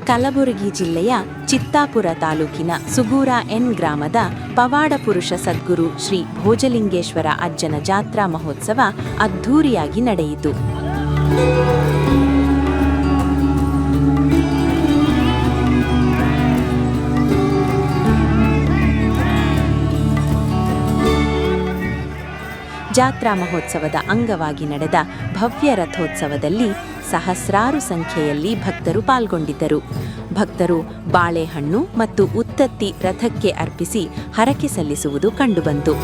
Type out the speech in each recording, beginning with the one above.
ಕಲಬುರಗಿ ಜಿಲ್ಲೆಯ ಚಿತ್ತಾಪುರ ತಾಲೂಕಿನ ಸುಗೂರ ಎನ್ ಗ್ರಾಮದ ಪವಾಡ ಪುರುಷ ಸದ್ಗುರು ಶ್ರೀ ಭೋಜಲಿಂಗೇಶ್ವರ ಅಜ್ಜನ ಜಾತ್ರಾ ಮಹೋತ್ಸವ ಅದ್ಧೂರಿಯಾಗಿ ನಡೆಯಿತು. ಜಾತ್ರಾ ಮಹೋತ್ಸವದ ಅಂಗವಾಗಿ ನಡೆದ ಭವ್ಯ ರಥೋತ್ಸವದಲ್ಲಿ ಸಹಸ್ರಾರು ಸಂಖ್ಯೆಯಲ್ಲಿ ಭಕ್ತರು ಪಾಲ್ಗೊಂಡಿದ್ದರು. ಭಕ್ತರು ಬಾಳೆಹಣ್ಣು ಮತ್ತು ಉತ್ತತ್ತಿ ರಥಕ್ಕೆ ಅರ್ಪಿಸಿ ಹರಕೆ ಸಲ್ಲಿಸುವುದು ಕಂಡುಬಂತು.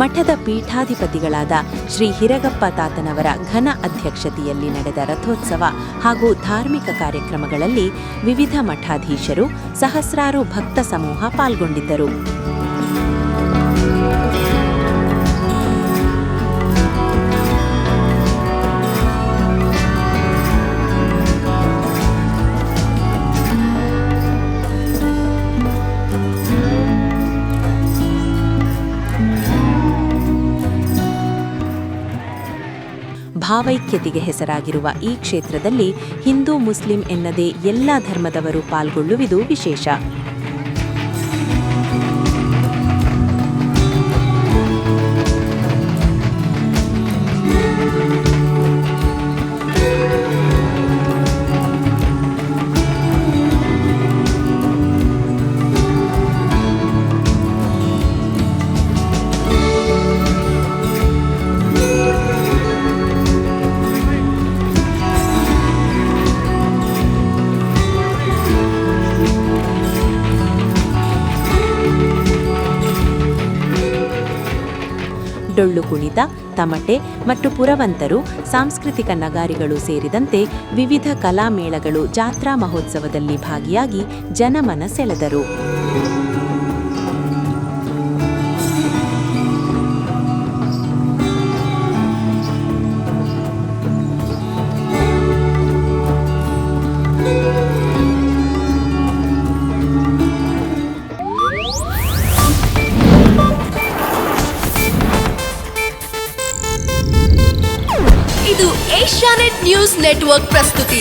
ಮಠದ ಪೀಠಾಧಿಪತಿಗಳಾದ ಶ್ರೀ ಹಿರಗಪ್ಪ ತಾತನವರ ಘನ ಅಧ್ಯಕ್ಷತೆಯಲ್ಲಿ ನಡೆದ ರಥೋತ್ಸವ ಹಾಗೂ ಧಾರ್ಮಿಕ ಕಾರ್ಯಕ್ರಮಗಳಲ್ಲಿ ವಿವಿಧ ಮಠಾಧೀಶರು, ಸಹಸ್ರಾರು ಭಕ್ತ ಸಮೂಹ ಪಾಲ್ಗೊಂಡಿದ್ದರು. ಭಾವೈಕ್ಯತೆಗೆ ಹೆಸರಾಗಿರುವ ಈ ಕ್ಷೇತ್ರದಲ್ಲಿ ಹಿಂದೂ ಮುಸ್ಲಿಂ ಎನ್ನದೇ ಎಲ್ಲ ಧರ್ಮದವರು ಪಾಲ್ಗೊಳ್ಳುವುದು ವಿಶೇಷ. ಡೊಳ್ಳು ಕುಣಿತ, ತಮಟೆ ಮತ್ತು ಪುರವಂತರು, ಸಾಂಸ್ಕೃತಿಕ ನಗಾರಿಗಳು ಸೇರಿದಂತೆ ವಿವಿಧ ಕಲಾಮೇಳಗಳು ಜಾತ್ರಾ ಮಹೋತ್ಸವದಲ್ಲಿ ಭಾಗಿಯಾಗಿ ಜನಮನ ಸೆಳೆದರು. ಇದು ಏಷ್ಯಾನೆಟ್ ನ್ಯೂಸ್ ನೆಟ್ವರ್ಕ್ ಪ್ರಸ್ತುತಿ.